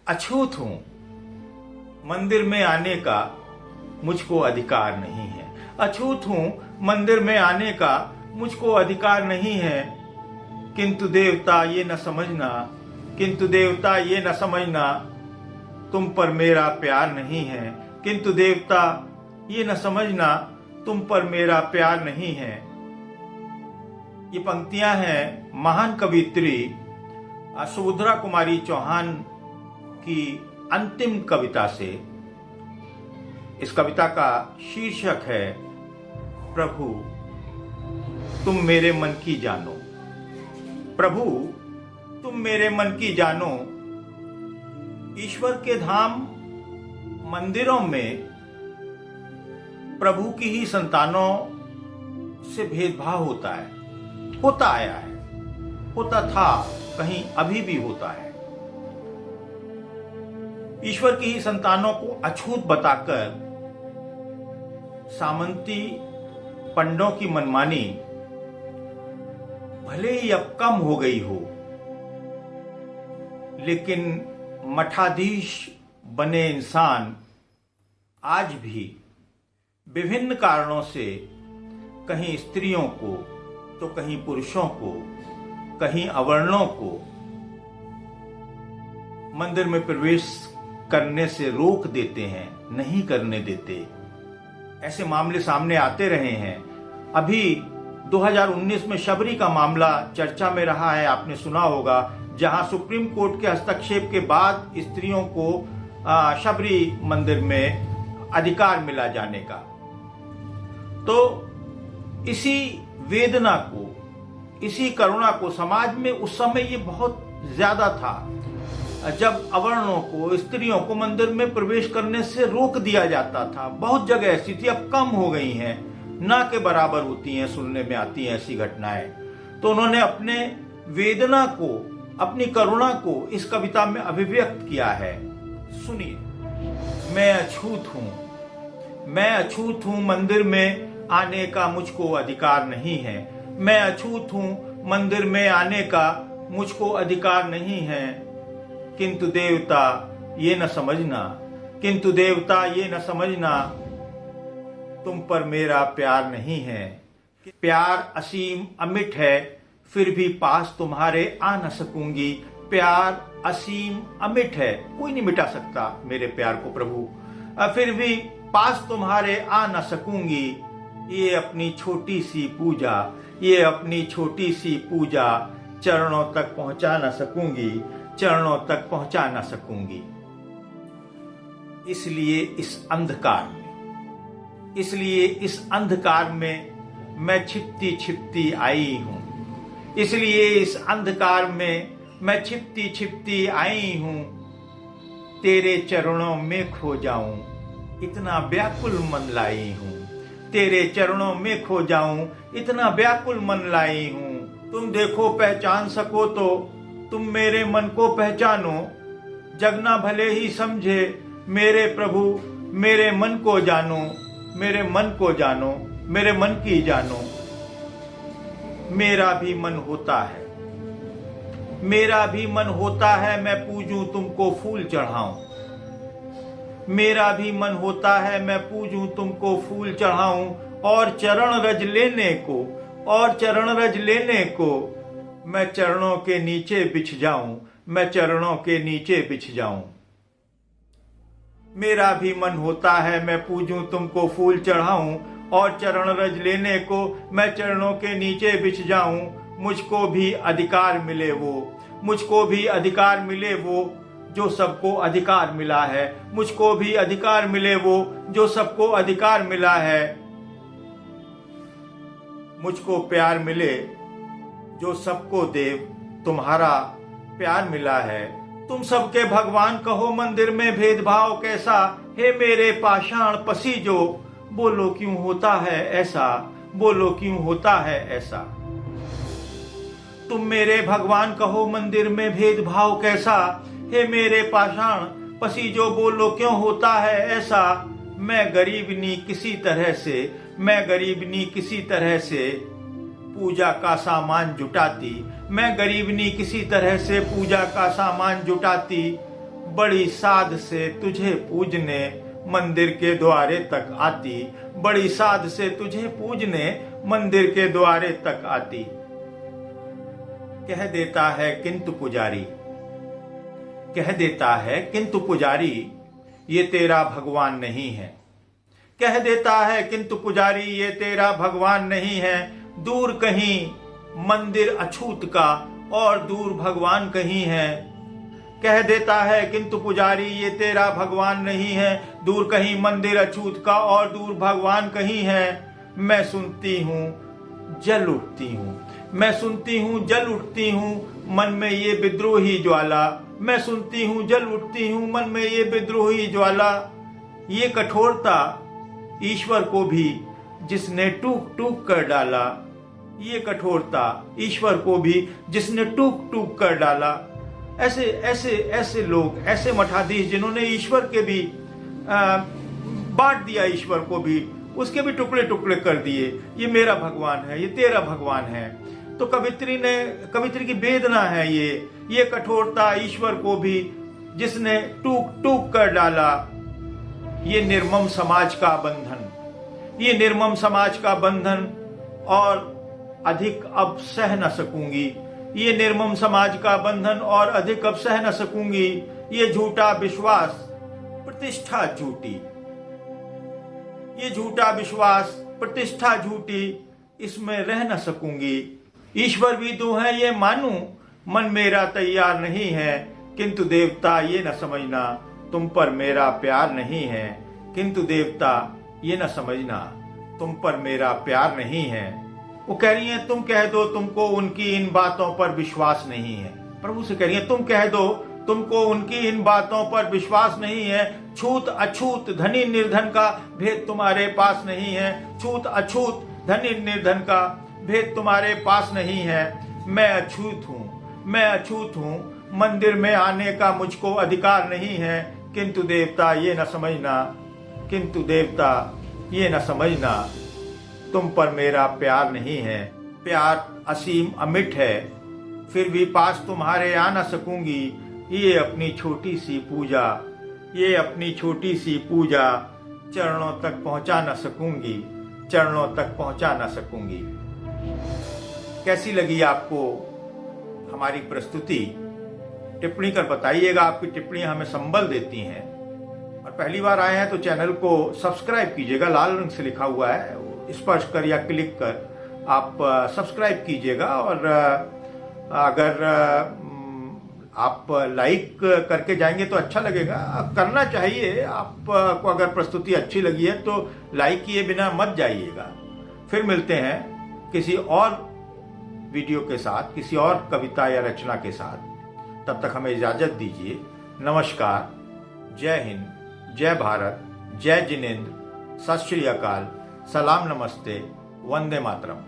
अछूत हूं, मंदिर में आने का मुझको अधिकार नहीं है। अछूत हूं, मंदिर में आने का मुझको अधिकार नहीं है। किंतु देवता ये न समझना, किंतु देवता ये न समझना, तुम पर मेरा प्यार नहीं है। किंतु देवता ये न समझना, तुम पर मेरा प्यार नहीं है। ये पंक्तियां हैं महान कवियत्री सुभद्रा कुमारी चौहान की अंतिम कविता से। इस कविता का शीर्षक है प्रभु तुम मेरे मन की जानो। प्रभु तुम मेरे मन की जानो। ईश्वर के धाम मंदिरों में प्रभु की ही संतानों से भेदभाव होता है, होता आया है, होता था, कहीं अभी भी होता है। ईश्वर की ही संतानों को अछूत बताकर सामंती पंडों की मनमानी भले ही अब कम हो गई हो, लेकिन मठाधीश बने इंसान आज भी विभिन्न कारणों से कहीं स्त्रियों को तो कहीं पुरुषों को, कहीं अवर्णों को मंदिर में प्रवेश करने से रोक देते हैं, नहीं करने देते। ऐसे मामले सामने आते रहे हैं। अभी 2019 में शबरी का मामला चर्चा में रहा है, आपने सुना होगा, जहां सुप्रीम कोर्ट के हस्तक्षेप के बाद स्त्रियों को शबरी मंदिर में अधिकार मिला जाने का। तो इसी वेदना को, इसी करुणा को समाज में उस समय ये बहुत ज्यादा था, जब अवर्णों को, स्त्रियों को मंदिर में प्रवेश करने से रोक दिया जाता था। बहुत जगह ऐसी थी, अब कम हो गई हैं, ना के बराबर होती हैं, सुनने में आती हैं ऐसी घटनाएं। तो उन्होंने अपने वेदना को, अपनी करुणा को इस कविता में अभिव्यक्त किया है। सुनिए। मैं अछूत हूं, मैं अछूत हूं, मंदिर में आने का मुझको अधिकार नहीं है। मैं अछूत हूं, मंदिर में आने का मुझको अधिकार नहीं है। किंतु देवता ये न समझना, किंतु देवता ये न समझना, तुम पर मेरा प्यार नहीं है। प्यार असीम अमिट है, फिर भी पास तुम्हारे आ न सकूंगी। प्यार असीम अमिट है, कोई नहीं मिटा सकता मेरे प्यार को प्रभु, फिर भी पास तुम्हारे आ न सकूंगी। ये अपनी छोटी सी पूजा, ये अपनी छोटी सी पूजा चरणों तक पहुंचा न सकूंगी, चरणों तक पहुंचा न सकूंगी। इसलिए इस अंधकार में, इसलिए इस अंधकार में मैं छिपती छिपती आई हूं। इसलिए इस अंधकार में मैं छिपती छिपती आई हूं। तेरे चरणों में खो जाऊं, इतना व्याकुल मन लाई हूं। तेरे चरणों में खो जाऊं, इतना व्याकुल मन लाई हूं। तुम देखो पहचान सको तो तुम मेरे मन को पहचानो। जगना भले ही समझे मेरे प्रभु, मेरे मन को जानो, मेरे मन को जानो, मेरे मन की जानो। मेरा भी मन होता है, मेरा भी मन होता है, मैं पूजूं तुमको फूल चढ़ाऊं। मेरा भी मन होता है, मैं पूजूं तुमको फूल चढ़ाऊं। और चरण रज लेने को, और चरण रज लेने को मैं चरणों के नीचे बिछ जाऊं, मैं चरणों के नीचे बिछ जाऊं। मेरा भी मन होता है, मैं पूजूं तुमको फूल चढ़ाऊं। और चरण रज लेने को मैं चरणों के नीचे बिछ जाऊं। मुझको भी अधिकार मिले वो, मुझको भी अधिकार मिले वो जो सबको अधिकार मिला है। मुझको भी अधिकार मिले वो जो सबको अधिकार मिला है। मुझको प्यार मिले जो सबको देव तुम्हारा प्यार मिला है। तुम सबके भगवान कहो मंदिर में भेदभाव कैसा। हे मेरे पाषाण पसीजो, बोलो क्यों होता है ऐसा, बोलो क्यों होता है ऐसा। तुम मेरे भगवान कहो मंदिर में भेदभाव कैसा। हे मेरे पाषाण पसीजो, बोलो क्यों होता है ऐसा। मैं गरीबनी किसी तरह से, मैं गरीबनी किसी तरह से पूजा का सामान जुटाती। मैं गरीबनी किसी तरह से पूजा का सामान जुटाती। बड़ी साध से तुझे पूजने मंदिर के द्वारे तक आती, बड़ी साध से तुझे पूजने मंदिर के द्वारे तक आती। कह देता है किंतु पुजारी, कह देता है किंतु पुजारी ये तेरा भगवान नहीं है। कह देता है किंतु पुजारी ये तेरा भगवान नहीं है। दूर कहीं मंदिर अछूत का और दूर भगवान कहीं है। कह देता है किंतु पुजारी ये तेरा भगवान नहीं है। दूर कहीं मंदिर अछूत का और दूर भगवान कहीं है। मैं सुनती हूँ जल उठती हूँ, मैं सुनती हूँ जल उठती हूँ मन में ये विद्रोही ज्वाला। मैं सुनती हूँ जल उठती हूँ मन में ये विद्रोही ज्वाला। ये कठोरता ईश्वर को भी जिसने टूक टूक कर डाला, ये कठोरता ईश्वर को भी जिसने टूक टूक कर डाला। ऐसे ऐसे ऐसे लोग, ऐसे मठाधीश जिन्होंने ईश्वर के भी बांट दिया, ईश्वर को भी उसके भी टुकड़े टुकड़े कर दिए। ये मेरा भगवान है, ये तेरा भगवान है। तो कवित्री की वेदना है ये कठोरता ईश्वर को भी जिसने टूक टूक कर डाला। ये निर्मम समाज का बंधन, ये निर्मम समाज का बंधन और अधिक अब सह न सकूंगी। ये निर्मम समाज का बंधन और अधिक अब सह न सकूंगी। ये झूठा विश्वास प्रतिष्ठा झूठी, ये झूठा विश्वास प्रतिष्ठा झूठी, इसमें रह न सकूंगी। ईश्वर भी दो है ये मानूं, मन मेरा तैयार नहीं है। किंतु देवता ये न समझना तुम पर मेरा प्यार नहीं है। किंतु देवता ये न समझना तुम पर मेरा प्यार नहीं है। वो कह रही हैं तुम कह दो तुमको उनकी इन बातों पर विश्वास नहीं है। प्रभु से कह रही हैं तुम कह दो तुमको उनकी इन बातों पर विश्वास नहीं है। छूत अछूत धनी निर्धन का भेद तुम्हारे पास नहीं है। छूत अछूत धनी निर्धन का भेद तुम्हारे पास नहीं है। मैं अछूत हूँ, मैं अछूत हूँ, मंदिर में आने का मुझको अधिकार नहीं है। किंतु देवता ये न समझना, किंतु देवता ये न समझना तुम पर मेरा प्यार नहीं है। प्यार असीम अमिट है, फिर भी पास तुम्हारे आ न सकूंगी। ये अपनी छोटी सी पूजा, ये अपनी छोटी सी पूजा चरणों तक पहुंचा न सकूंगी, चरणों तक पहुंचा न सकूंगी। कैसी लगी आपको हमारी प्रस्तुति? टिप्पणी कर बताइएगा। आपकी टिप्पणियां हमें संबल देती हैं। और पहली बार आए हैं तो चैनल को सब्सक्राइब कीजिएगा, लाल रंग से लिखा हुआ है, स्पर्श कर या क्लिक कर आप सब्सक्राइब कीजिएगा। और अगर आप लाइक करके जाएंगे तो अच्छा लगेगा, करना चाहिए। आपको अगर प्रस्तुति अच्छी लगी है तो लाइक किए बिना मत जाइएगा। फिर मिलते हैं किसी और वीडियो के साथ, किसी और कविता या रचना के साथ। तब तक हमें इजाजत दीजिए। नमस्कार, जय हिंद, जय भारत, जय जिनेंद्र, सत श्री अकाल, सलाम, नमस्ते, वंदे मातरम।